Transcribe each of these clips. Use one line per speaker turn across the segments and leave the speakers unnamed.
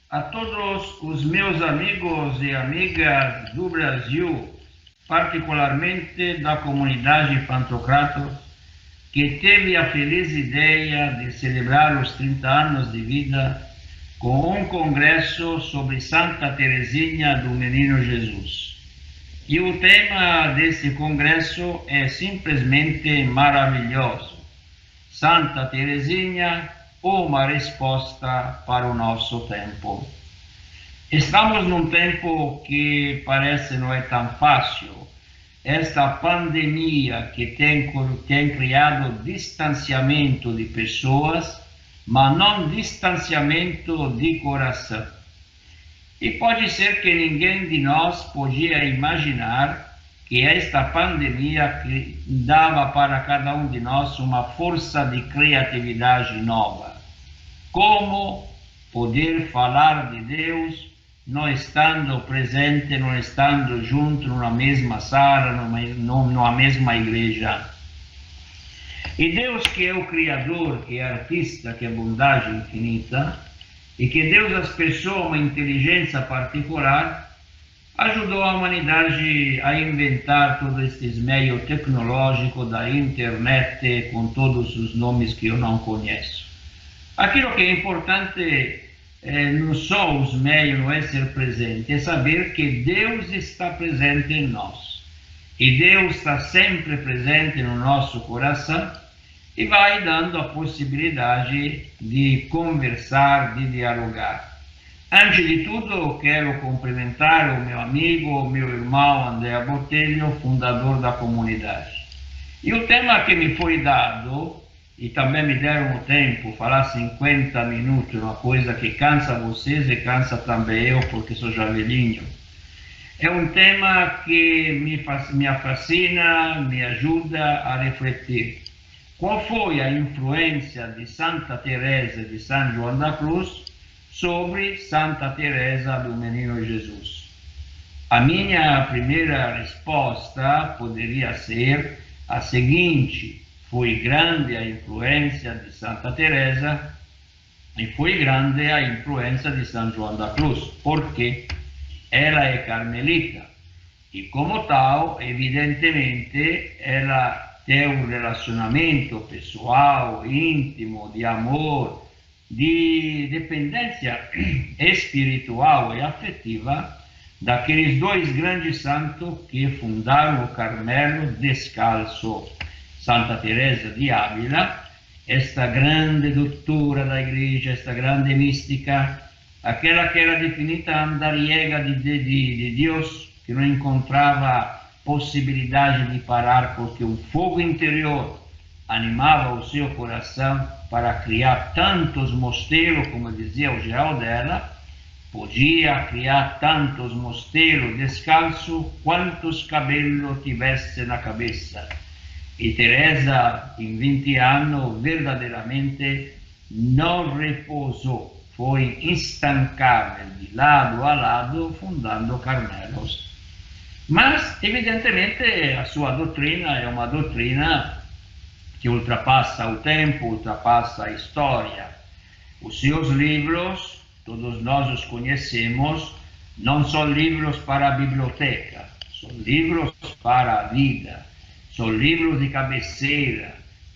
A todos os meus amigos e amigas do Brasil, particularmente da comunidade Pantocrator, que teve a feliz ideia de celebrar os 30 anos de vida com um congresso sobre Santa Teresinha do Menino Jesus. E o tema desse congresso é simplesmente maravilhoso. Santa Teresinha, uma resposta para o nosso tempo. Estamos num tempo que parece não é tão fácil. Esta pandemia que tem criado distanciamento de pessoas, mas não distanciamento de coração. E pode ser que ninguém de nós podia imaginar que esta pandemia dava para cada um de nós uma força de criatividade nova. Como poder falar de Deus não estando presente, não estando junto numa mesma sala, numa mesma igreja. E Deus, que é o Criador, que é artista, que é bondade infinita, e que Deus expressou uma inteligência particular, ajudou a humanidade a inventar todo este meio tecnológico da internet, com todos os nomes que eu não conheço. Aquilo que é importante não só os meios, não é ser presente, é saber que Deus está presente em nós. E Deus está sempre presente no nosso coração e vai dando a possibilidade de conversar, de dialogar. Antes de tudo, eu quero cumprimentar o meu amigo, o meu irmão André Botelho, fundador da comunidade. E o tema que me foi dado, e também me deram o tempo, falar 50 minutos, uma coisa que cansa vocês e cansa também eu, porque sou já velhinho. É um tema que me fascina, me ajuda a refletir. Qual foi a influência de Santa Teresa de São João da Cruz sobre Santa Teresa do Menino Jesus? A minha primeira resposta poderia ser a seguinte: foi grande a influência de Santa Teresa e foi grande a influência de São João da Cruz, porque ela é carmelita e, como tal, evidentemente, ela tem um relacionamento pessoal, íntimo, de amor, de dependência espiritual e afetiva daqueles dois grandes santos que fundaram o Carmelo descalço. Santa Teresa de Ávila, esta grande doutora da igreja, esta grande mística, aquela que era definida andariega de Deus, que não encontrava possibilidade de parar, porque um fogo interior animava o seu coração para criar tantos mosteiros, como dizia o geral dela, podia criar tantos mosteiros descalço quantos cabelos tivesse na cabeça. E Teresa, em 20 anos, verdadeiramente não repousou, foi instancável, de lado a lado, fundando Carmelos. Mas, evidentemente, a sua doutrina é uma doutrina que ultrapassa o tempo, ultrapassa a história. Os seus livros, todos nós os conhecemos, não são livros para a biblioteca, são livros para a vida. São livros de cabeceira,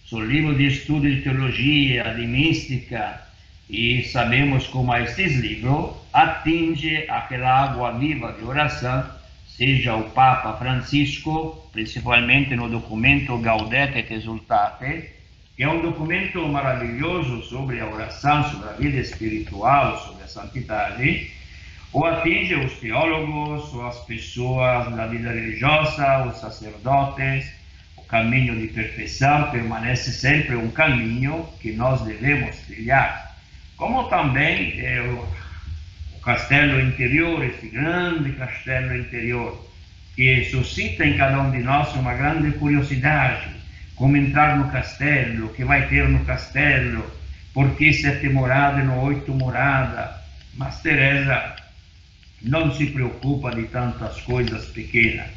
são livros de estudo de teologia, de mística, e sabemos como estes livros atingem aquela água viva de oração, seja o Papa Francisco, principalmente no documento Gaudete et Exsultate, que é um documento maravilhoso sobre a oração, sobre a vida espiritual, sobre a santidade, ou atinge os teólogos, ou as pessoas da vida religiosa, os sacerdotes. Caminho de perfeição permanece sempre um caminho que nós devemos trilhar, como também o castelo interior, esse grande castelo interior, que suscita em cada um de nós uma grande curiosidade, como entrar no castelo, o que vai ter no castelo, por que 7 moradas e não 8 moradas. Mas Teresa não se preocupa de tantas coisas pequenas,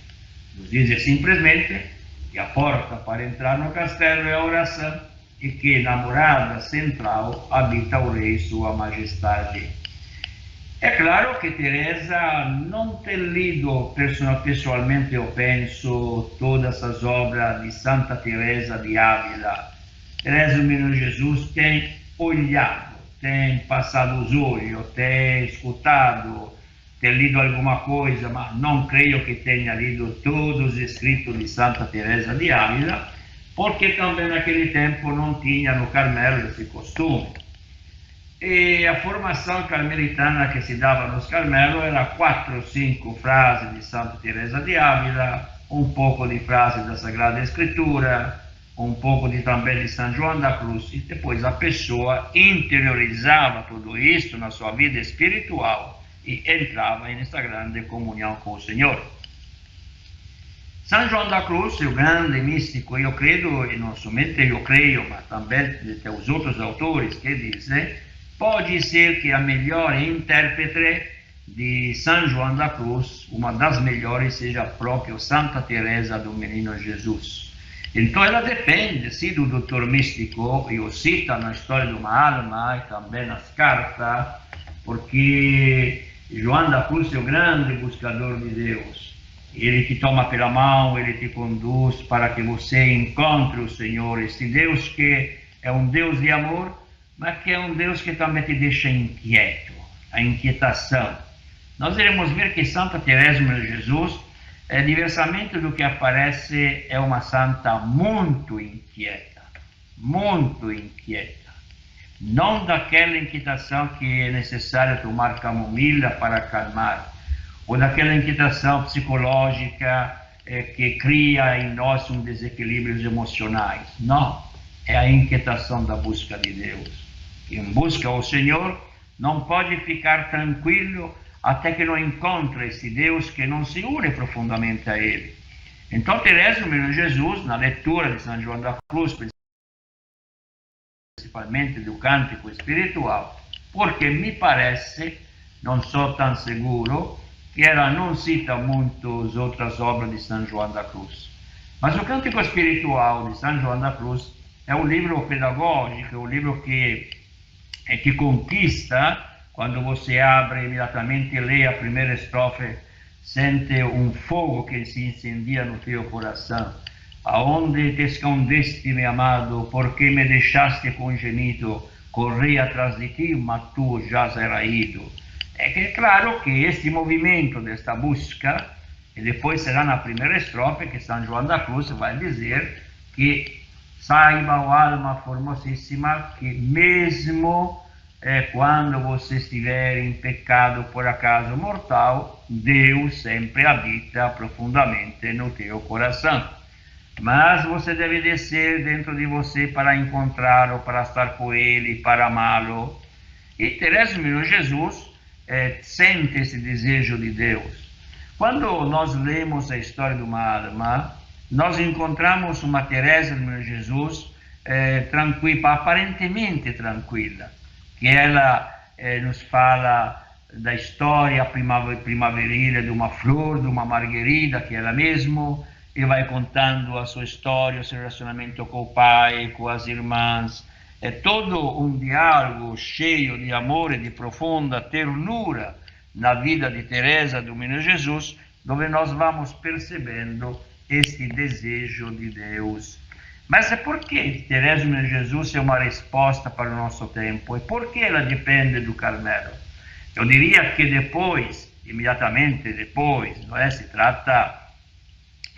nos diz simplesmente que a porta para entrar no castelo é a oração e que na morada central habita o Rei, Sua Majestade. È chiaro che Teresa non ha lido pessoalmente, io penso, todas essas obras di Santa Teresa di Ávila. Teresa do Menino Jesus tem olhado, tem passado os olhos, tem escutado, tem lido alguma coisa, ma non creio che tenha lido todos os escritos di Santa Teresa di Ávila, porque também naquele tempo não tinha no Carmelo esse costume. E a formação carmelitana que se dava nos Carmelos era 4 ou 5 frases di Santa Teresa di Ávila, um pouco de frases da Sagrada Escritura, um pouco também de São João da Cruz, e depois a pessoa interiorizava tudo isso na sua vida espiritual e entrava nessa grande comunhão com o Senhor. São João da Cruz é o grande místico, eu credo, e não somente eu creio, mas também os outros autores que dizem, pode ser que a melhor intérprete de São João da Cruz, uma das melhores, seja a própria Santa Teresa do Menino Jesus. Então ela depende, sim, do doutor místico, e o cita na História de uma Alma e também nas cartas, porque João da Cruz é o grande buscador de Deus. Ele te toma pela mão, ele te conduz para que você encontre o Senhor, esse Deus que é um Deus de amor, mas que é um Deus que também te deixa inquieto, a inquietação. Nós iremos ver que Santa Teresa de Jesus, diversamente do que aparece, é uma santa muito inquieta, não daquela inquietação que é necessário tomar camomila para acalmar, ou daquela inquietação psicológica que cria em nós desequilíbrios emocionais. Não, é a inquietação da busca de Deus. Quem busca o Senhor não pode ficar tranquilo até que não encontre esse Deus que não se une profundamente a Ele. Então Teresa do Menino Jesus, na leitura de São João da Cruz, principalmente do cântico espiritual, porque me parece, não sou tão seguro, que ela não cita muitas outras obras de São João da Cruz. Mas o cântico espiritual de São João da Cruz é um livro pedagógico, é um livro que conquista. Quando você abre imediatamente e lê a primeira estrofe, sente um fogo que se incendia no teu coração. Aonde te escondeste, meu amado, porque me deixaste congenido? Corri atrás de ti, mas tu já eras ido. É que é claro que este movimento desta busca, e depois será na primeira estrofe que São João da Cruz vai dizer que saiba, ó alma formosíssima, que mesmo quando você estiver em pecado por acaso mortal, Deus sempre habita profundamente no teu coração. Mas você deve descer dentro de você para encontrá-lo, para estar com Ele, para amá-lo. E Teresa do Menino Jesus sente esse desejo de Deus. Quando nós lemos a história de uma alma, nós encontramos uma Teresa do Menino Jesus tranquila, aparentemente tranquila, que ela nos fala da história primaveril de uma flor, de uma marguerida, que ela mesma, e vai contando a sua história, o seu relacionamento com o pai, com as irmãs. É todo um diálogo cheio de amor e de profunda ternura na vida de Teresa do Menino Jesus, onde nós vamos percebendo este desejo de Deus. Mas é por que Teresa do Menino Jesus é uma resposta para o nosso tempo? E por que ela depende do Carmelo? Eu diria que depois, imediatamente depois, não é? Se trata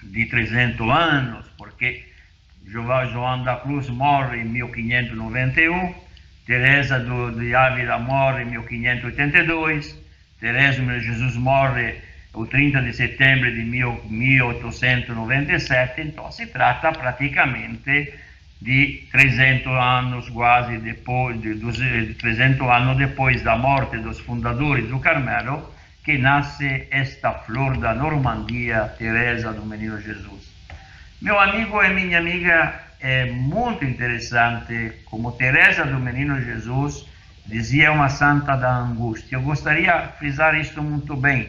de 300 anos, porque João da Cruz morre em 1591, Teresa de Ávila morre em 1582, Teresa do Menino Jesus morre o 30 de setembro de 1897, então se trata praticamente de 300 anos quase depois, 300 anos depois da morte dos fundadores do Carmelo, que nasce esta flor da Normandia, Teresa do Menino Jesus. Meu amigo e minha amiga, é muito interessante como Teresa do Menino Jesus dizia uma santa da angústia. Eu gostaria de frisar isto muito bem,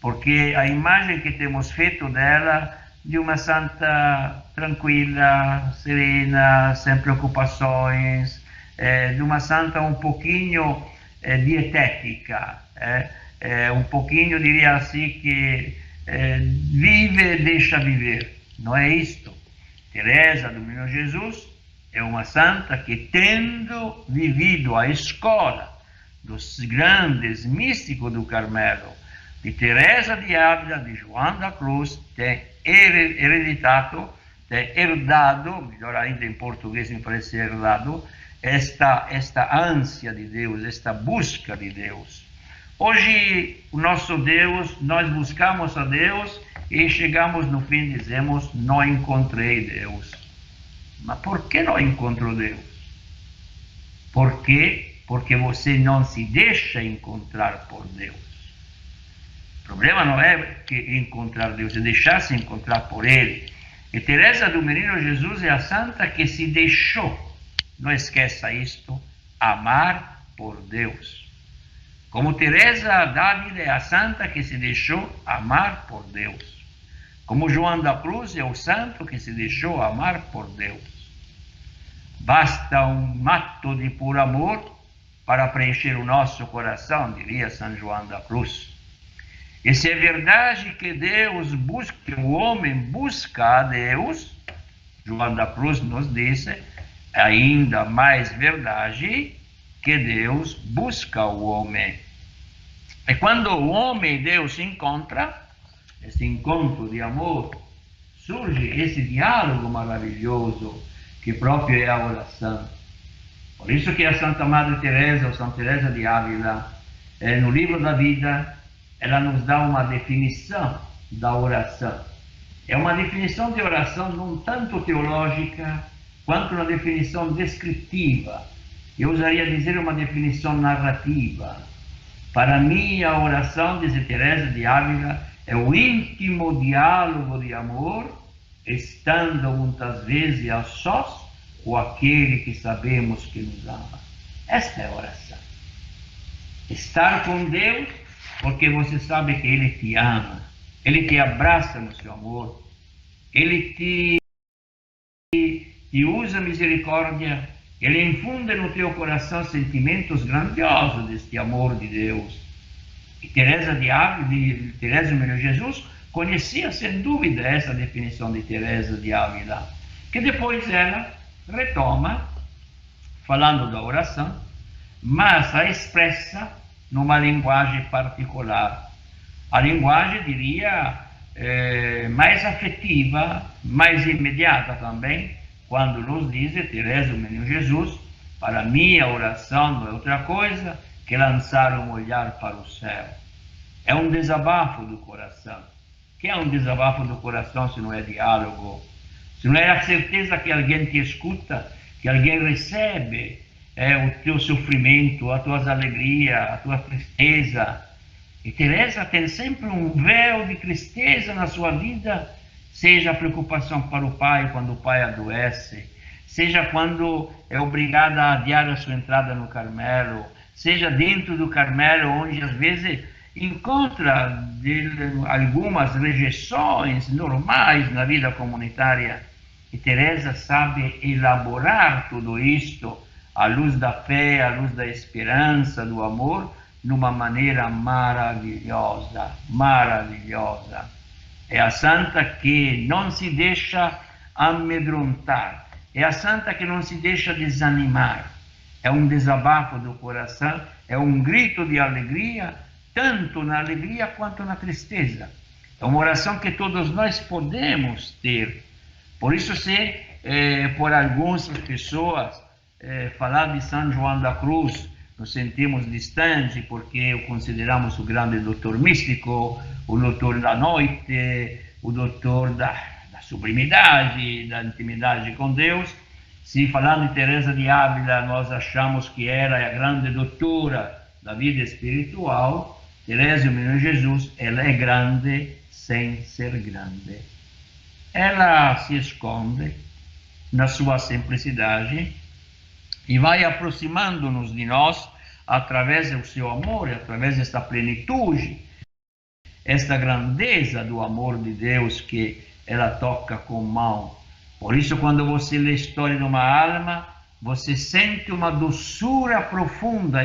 porque a imagem que temos feito dela, de uma santa tranquila, serena, sem preocupações, de uma santa um pouquinho dietética, um pouquinho, diria assim, que vive e deixa viver. Não é isto. Teresa do Menino Jesus é uma santa que, tendo vivido a escola dos grandes místicos do Carmelo, de Teresa de Ávila, de João da Cruz, tem herdado, melhor ainda em português me parece herdado, esta ânsia de Deus, esta busca de Deus. Hoje, o nosso Deus, nós buscamos a Deus e chegamos no fim e dizemos, não encontrei Deus. Mas por que não encontrou Deus? Por quê? Porque você não se deixa encontrar por Deus. O problema não é que encontrar Deus, é deixar-se encontrar por Ele. E Teresa do Menino Jesus é a santa que se deixou, não esqueça isto, amar por Deus. Como Teresa d'Ávila é a santa que se deixou amar por Deus. Como João da Cruz é o santo que se deixou amar por Deus. Basta um ato de puro amor para preencher o nosso coração, diria São João da Cruz. E se é verdade que Deus busca, que o homem busca a Deus, João da Cruz nos diz, ainda mais verdade que Deus busca o homem. E quando o homem e Deus se encontram, esse encontro de amor, surge esse diálogo maravilhoso que próprio é a oração. Por isso que a Santa Madre Teresa, ou Santa Teresa de Ávila, no livro da vida, ela nos dá uma definição da oração. É uma definição de oração não tanto teológica, quanto uma definição descritiva. Eu usaria dizer uma definição narrativa. Para mim, a oração, diz Teresa de Ávila, é o íntimo diálogo de amor, estando muitas vezes a sós com aquele que sabemos que nos ama. Esta é a oração. Estar com Deus, porque você sabe que Ele te ama, Ele te abraça no seu amor, Ele te usa misericórdia, Ele infunde no teu coração sentimentos grandiosos deste amor de Deus. E Teresa de Ávila, Teresa do Menino Jesus, conhecia sem dúvida essa definição de Teresa de Ávila, que depois ela retoma, falando da oração, mas a expressa numa linguagem particular. A linguagem, diria, mais afetiva, mais imediata também, quando nos diz Teresa do Menino Jesus, para mim a oração não é outra coisa que lançar um olhar para o céu. É um desabafo do coração. O que é um desabafo do coração se não é diálogo? Se não é a certeza que alguém te escuta, que alguém recebe o teu sofrimento, as tuas alegrias, a tua tristeza. E Teresa tem sempre um véu de tristeza na sua vida, seja a preocupação para o pai quando o pai adoece, seja quando é obrigada a adiar a sua entrada no Carmelo, seja dentro do Carmelo, onde às vezes encontra algumas rejeições normais na vida comunitária. E Teresa sabe elaborar tudo isto à luz da fé, à luz da esperança, do amor, numa maneira maravilhosa, maravilhosa. É a santa que não se deixa amedrontar, é a santa que não se deixa desanimar. É um desabafo do coração, é um grito de alegria, tanto na alegria quanto na tristeza. É uma oração que todos nós podemos ter. Por isso, se por algumas pessoas falar de São João da Cruz, nos sentimos distantes porque o consideramos o grande doutor místico, o doutor da noite, o doutor da sublimidade, da intimidade com Deus. Se falando de Teresa de Ávila, nós achamos que era a grande doutora da vida espiritual, Teresa do Menino Jesus, ela é grande sem ser grande. Ela se esconde na sua simplicidade e vai aproximando-nos de nós através do seu amor, através desta plenitude, esta grandeza do amor de Deus que ela toca com mão. Por isso, quando você lê a história de uma alma, você sente uma doçura profunda,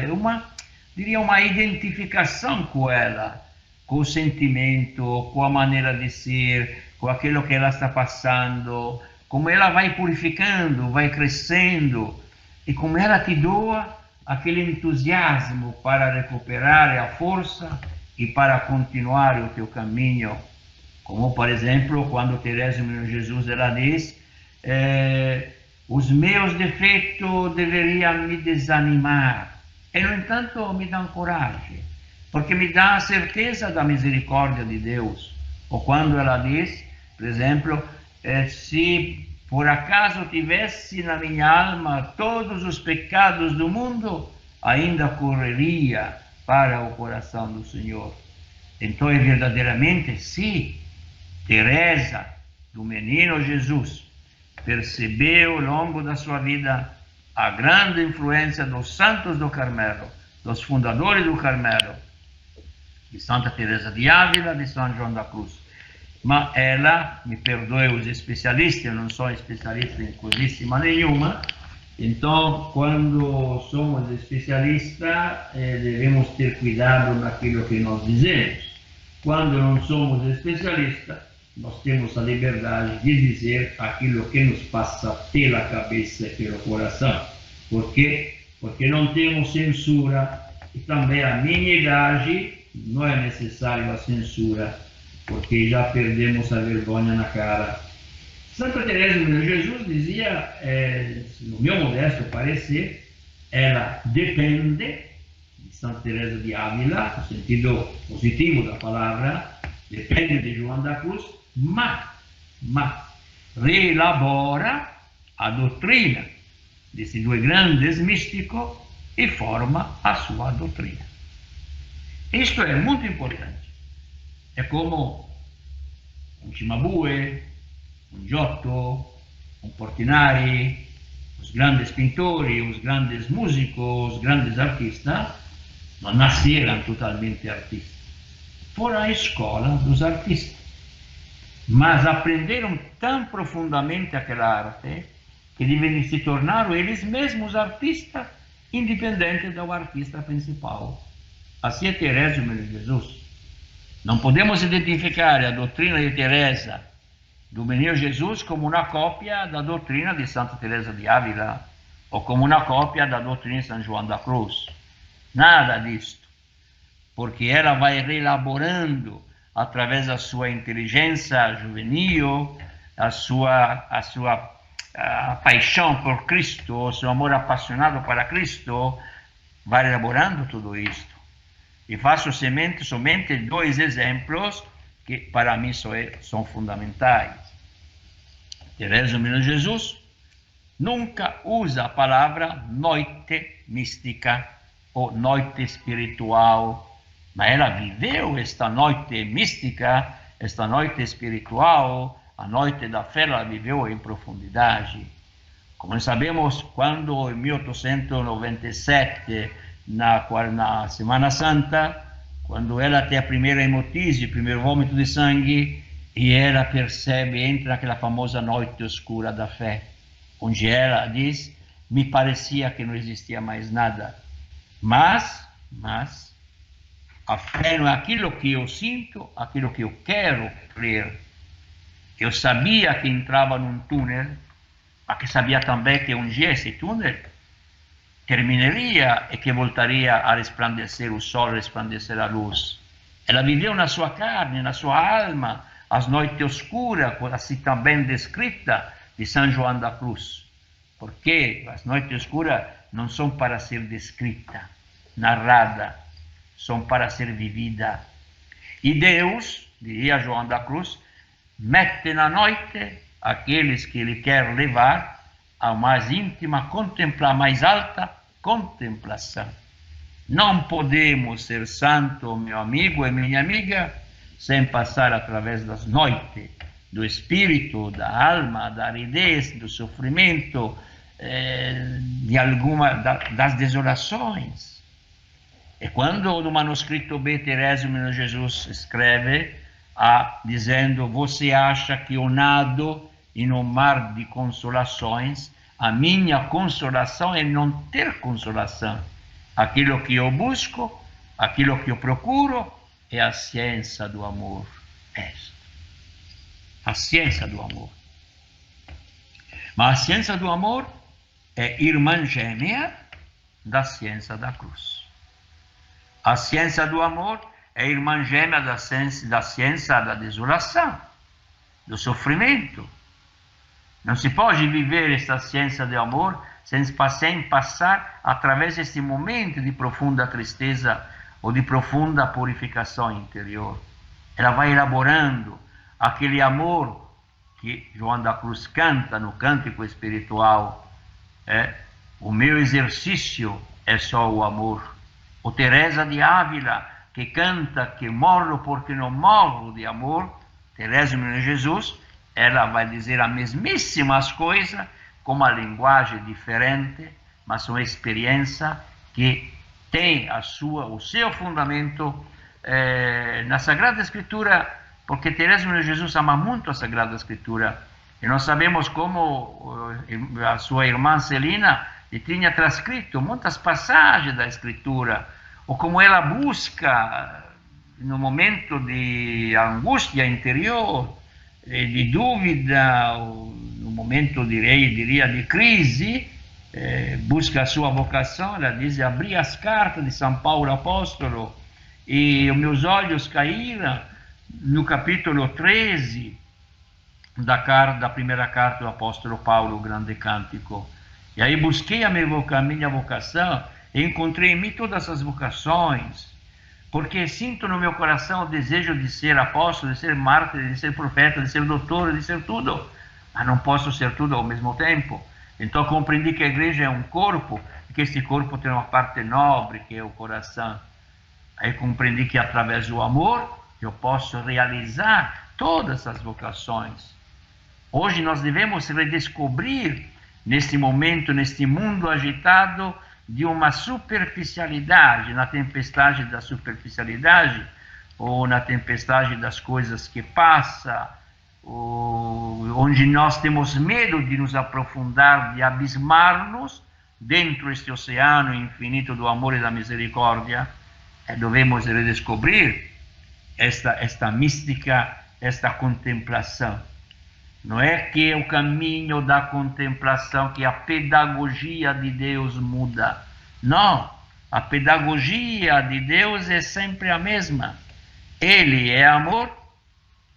diria, uma identificação com ela, com o sentimento, com a maneira de ser, com aquilo que ela está passando, como ela vai purificando, vai crescendo, e como ela te doa aquele entusiasmo para recuperar a força e para continuar o teu caminho. Como, por exemplo, quando Teresa Menino Jesus ela diz, os meus defeitos deveriam me desanimar, e no entanto me dão coragem, porque me dá a certeza da misericórdia de Deus. Ou quando ela diz, por exemplo, se por acaso tivesse na minha alma todos os pecados do mundo, ainda correria para o coração do Senhor. Então, é verdadeiramente, sim, Teresa do Menino Jesus percebeu ao longo da sua vida a grande influência dos santos do Carmelo, dos fundadores do Carmelo, de Santa Teresa de Ávila, de São João da Cruz. Mas ela, me perdoe os especialistas, eu não sou especialista em coisíssima nenhuma, então, quando somos especialistas, devemos ter cuidado naquilo que nós dizemos. Quando não somos especialistas, nós temos a liberdade de dizer aquilo que nos passa pela cabeça e pelo coração. Por quê? Porque não temos censura, e também a minha idade não é necessário a censura, porque já perdemos a vergonha na cara. Santa Teresa de Jesus dizia, no meu modesto parecer, ela depende de Santa Teresa de Ávila, no sentido positivo da palavra, depende de João da Cruz, mas reelabora a doutrina desses dois grandes místicos e forma a sua doutrina. Isto é muito importante. É como um Cimabue, um Giotto, um Portinari, os grandes pintores, os grandes músicos, os grandes artistas, não nasceram totalmente artistas. Foram a escola dos artistas, mas aprenderam tão profundamente aquela arte que se tornaram eles mesmos artistas, independente do artista principal. Assim é Teresa de Jesus. Não podemos identificar a doutrina de Teresa do Menino Jesus como uma cópia da doutrina de Santa Teresa de Ávila ou como uma cópia da doutrina de São João da Cruz. Nada disto, porque ela vai reelaborando através da sua inteligência juvenil, a sua paixão por Cristo, o seu amor apaixonado para Cristo, vai elaborando tudo isto. E faço somente dois exemplos que para mim são fundamentais. Teresa Menino Jesus nunca usa a palavra noite mística ou noite espiritual, mas ela viveu esta noite mística, esta noite espiritual, a noite da fé, ela viveu em profundidade. Como sabemos, quando em 1897, na Semana Santa, quando ela tem a primeira hemotise, o primeiro vômito de sangue, e ela percebe, entra naquela famosa noite escura da fé, onde ela diz, me parecia que não existia mais nada. Mas a fé não é aquilo que eu sinto, aquilo que eu quero crer. Eu sabia que entrava num túnel, mas que sabia também que um dia esse túnel terminaria e que voltaria a resplandecer o sol, resplandecer a luz. Ela viveu na sua carne, na sua alma, as noites escuras, assim também descrita de São João da Cruz. Porque as noites escuras não são para ser descritas, narradas, são para ser vividas. E Deus, diria João da Cruz, mete na noite aqueles que Ele quer levar a mais íntima contemplação, mais alta contemplação. Não podemos ser santo, meu amigo e minha amiga, sem passar através das noites, do espírito, da alma, da aridez, do sofrimento, das desolações. E quando no manuscrito B, Teresa Menino Jesus escreve, dizendo, você acha que eu nado em um mar de consolações? A minha consolação é não ter consolação. aquilo que eu busco, aquilo que eu procuro, é a ciência do amor. A ciência do amor. Mas a ciência do amor é irmã gêmea da ciência da cruz. A ciência do amor é irmã gêmea da ciência da desolação, do sofrimento. Não se pode viver esta ciência de amor sem passar através deste momento de profunda tristeza ou de profunda purificação interior. Ela vai elaborando aquele amor que João da Cruz canta no cântico espiritual. O meu exercício é só o amor. O Teresa de Ávila, que canta que morro porque não morro de amor, Teresa de Jesus, ela vai dizer as mesmíssimas coisas, com uma linguagem diferente, mas uma experiência que tem o seu fundamento na Sagrada Escritura, porque Teresa de Jesus ama muito a Sagrada Escritura. E nós sabemos como a sua irmã Celina lhe tinha transcrito muitas passagens da Escritura, ou como ela busca, no momento de angústia interior, de dúvida, no momento, diria, de crise, busca a sua vocação. Ela diz: abri as cartas de São Paulo apóstolo e os meus olhos caíram no capítulo 13 da primeira carta do apóstolo Paulo, o grande cântico. E aí busquei a minha vocação e encontrei em mim todas as vocações, porque sinto no meu coração o desejo de ser apóstolo, de ser mártir, de ser profeta, de ser doutor, de ser tudo, mas não posso ser tudo ao mesmo tempo. Então compreendi que a igreja é um corpo, e que este corpo tem uma parte nobre, que é o coração. Aí compreendi que através do amor eu posso realizar todas as vocações. Hoje nós devemos redescobrir, neste momento, neste mundo agitado, de uma superficialidade, na tempestade da superficialidade, ou na tempestade das coisas que passam, onde nós temos medo de nos aprofundar, de abismar-nos dentro deste oceano infinito do amor e da misericórdia. Devemos redescobrir esta mística, esta contemplação. Não é que o caminho da contemplação, que a pedagogia de Deus muda. Não, a pedagogia de Deus é sempre a mesma. Ele é amor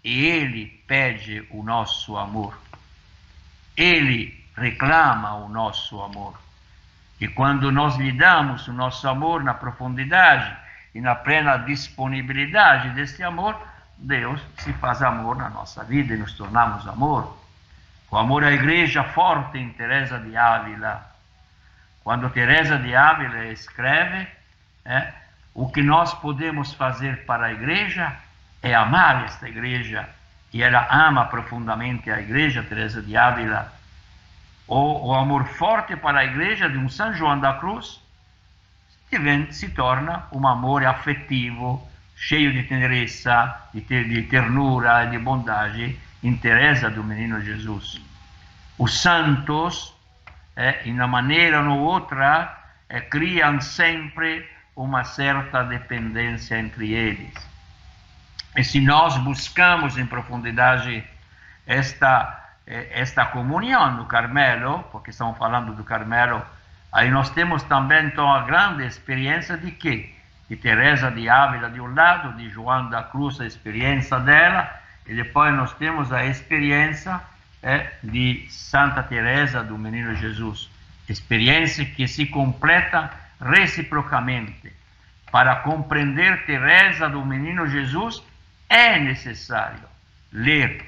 e Ele pede o nosso amor. Ele reclama o nosso amor. E quando nós lhe damos o nosso amor na profundidade e na plena disponibilidade desse amor, Deus se faz amor na nossa vida e nos tornamos amor. O amor à igreja forte em Teresa de Ávila. Quando Teresa de Ávila escreve, o que nós podemos fazer para a igreja é amar esta igreja. E ela ama profundamente a igreja, Teresa de Ávila. O amor forte para a igreja de um São João da Cruz se torna um amor afetivo, cheio de tenereza, de ternura, de bondade, em Teresa do Menino Jesus. Os santos, em uma maneira ou outra, criam sempre uma certa dependência entre eles. E se nós buscamos em profundidade esta comunhão no Carmelo, porque estamos falando do Carmelo, aí nós temos também então a grande experiência de quê? De Teresa de Ávila de um lado, de João da Cruz, a experiência dela, e depois nós temos a experiência de Santa Teresa do Menino Jesus. Experiência que se completa reciprocamente. Para compreender Teresa do Menino Jesus, é necessário ler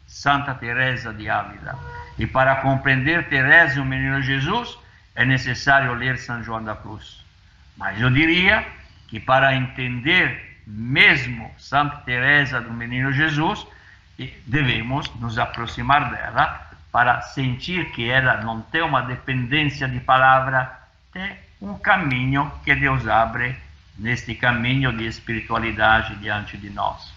Santa Teresa de Ávila. E para compreender Teresa do Menino Jesus, é necessário ler São João da Cruz. Mas eu diria que para entender mesmo Santa Teresa do Menino Jesus, devemos nos aproximar dela para sentir que ela não tem uma dependência de palavra, tem um caminho que Deus abre neste caminho de espiritualidade diante de nós.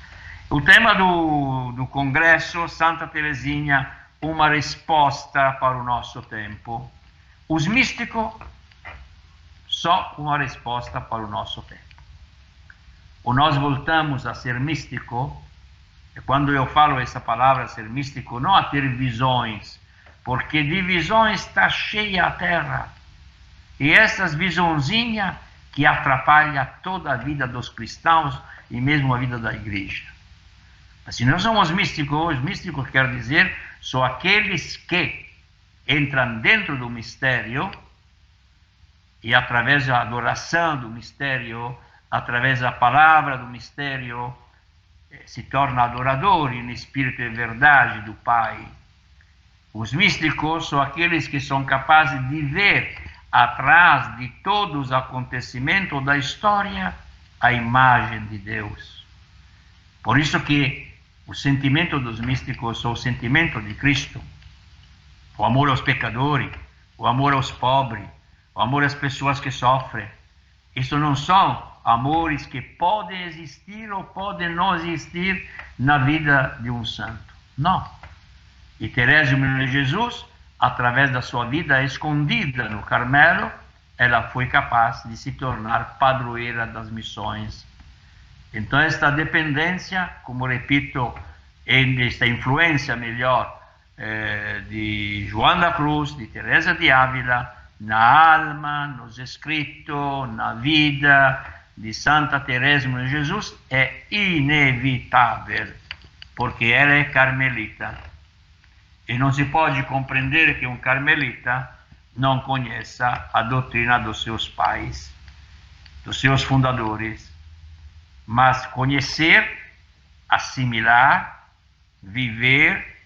O tema do congresso, Santa Teresinha, uma resposta para o nosso tempo. Os místicos só uma resposta para o nosso tempo. Ou nós voltamos a ser místico, e quando eu falo essa palavra, ser místico, não a ter visões, porque de visões está cheia a terra. E essas visãozinhas que atrapalham toda a vida dos cristãos e mesmo a vida da igreja. Mas se nós somos místicos, místicos quer dizer, são aqueles que entram dentro do mistério e através da adoração do mistério, através da palavra do mistério, se torna adorador em espírito e verdade do Pai. Os místicos são aqueles que são capazes de ver atrás de todos os acontecimentos da história a imagem de Deus. Por isso que o sentimento dos místicos é o sentimento de Cristo. O amor aos pecadores, o amor aos pobres, o amor às pessoas que sofrem. Isso não são amores que podem existir ou podem não existir na vida de um santo. Não. E Teresa de Jesus, através da sua vida escondida no Carmelo, ela foi capaz de se tornar padroeira das missões. Então esta dependência, como repito, esta influência melhor de João da Cruz, de Teresa de Ávila, na alma, nos escritos, na vida de Santa Teresa de Jesus, é inevitável, porque ela é carmelita. E não se pode compreender que um carmelita não conheça a doutrina dos seus pais, dos seus fundadores, mas conhecer, assimilar, viver,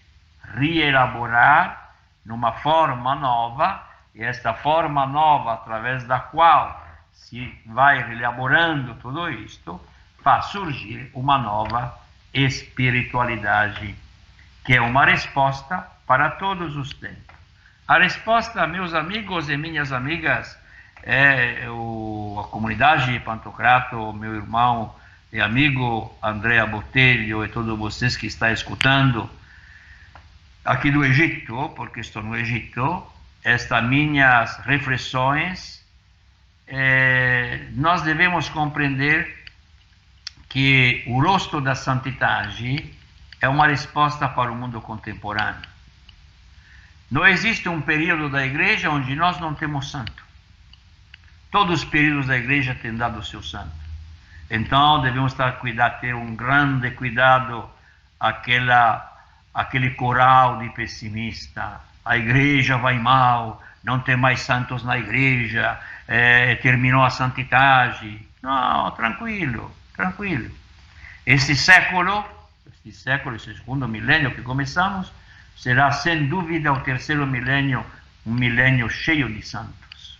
reelaborar numa forma nova, e esta forma nova, através da qual se vai reelaborando tudo isto, faz surgir uma nova espiritualidade, que é uma resposta para todos os tempos. A resposta, meus amigos e minhas amigas, é a comunidade Pantocrato, meu irmão e amigo Andrea Botelho e todos vocês que estão escutando aqui do Egito, porque estou no Egito, estas minhas reflexões, nós devemos compreender que o rosto da santidade é uma resposta para o mundo contemporâneo. Não existe um período da igreja onde nós não temos santo. Todos os períodos da igreja têm dado o seu santo. Então devemos ter um grande cuidado aquele coral de pessimista. A igreja vai mal, não tem mais santos na igreja, terminou a santidade. Não, tranquilo, tranquilo. Esse século, esse segundo milênio que começamos, será sem dúvida o terceiro milênio, um milênio cheio de santos.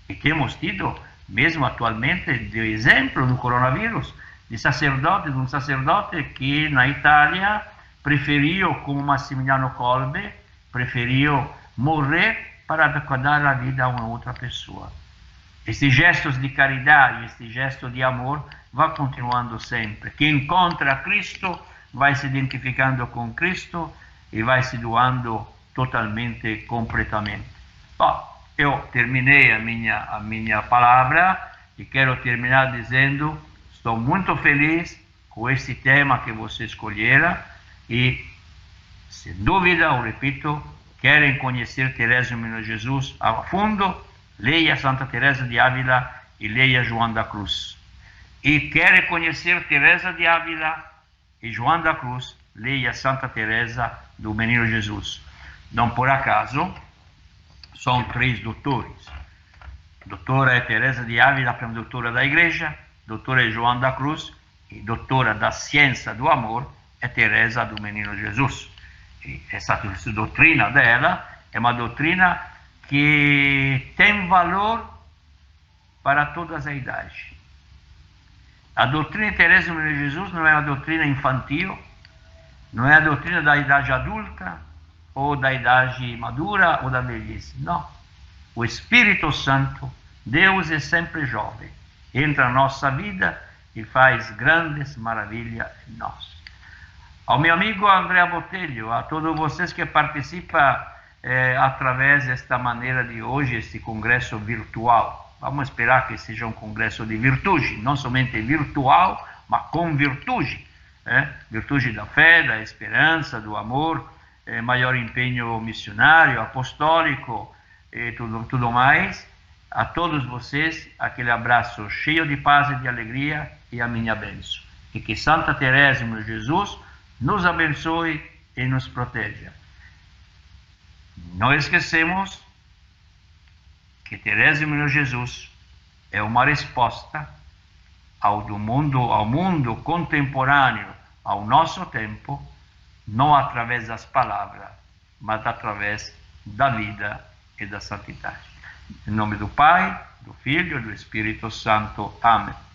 E temos tido, mesmo atualmente, de exemplo no coronavírus, de um sacerdote que na Itália preferiu, como Massimiliano Kolbe, preferiu morrer para dar a vida a uma outra pessoa. Estes gestos de caridade, este gesto de amor, vai continuando sempre. Quem encontra Cristo vai se identificando com Cristo e vai se doando totalmente, completamente. Bom, eu terminei a minha palavra e quero terminar dizendo: estou muito feliz com este tema que você escolhera e, sem dúvida, eu repito, querem conhecer Teresa de Jesus a fundo, leia Santa Teresa de Ávila e leia João da Cruz. E querem conhecer Teresa de Ávila e João da Cruz, leia Santa Teresa do Menino Jesus. Não por acaso, são três doutores. Doutora é Teresa de Ávila, doutora da Igreja, doutora é João da Cruz e doutora da ciência do amor é Teresa do Menino Jesus. E essa doutrina dela é uma doutrina que tem valor para todas as idades. A doutrina de Teresa do Menino Jesus não é uma doutrina infantil, não é a doutrina da idade adulta, ou da idade madura, ou da velhice. Não. O Espírito Santo, Deus é sempre jovem, entra na nossa vida e faz grandes maravilhas em nós. Ao meu amigo Andrea Botelho, a todos vocês que participam através desta maneira de hoje, este congresso virtual, vamos esperar que seja um congresso de virtude, não somente virtual, mas com virtude. Virtude da fé, da esperança, do amor, maior empenho missionário, apostólico e tudo mais. A todos vocês, aquele abraço cheio de paz e de alegria e a minha bênção. E que Santa Teresa, meu Jesus, nos abençoe e nos proteja. Não esquecemos que Teresa, meu Jesus, é uma resposta ao mundo contemporâneo, ao nosso tempo, não através das palavras, mas através da vida e da santidade. Em nome do Pai, do Filho e do Espírito Santo. Amém.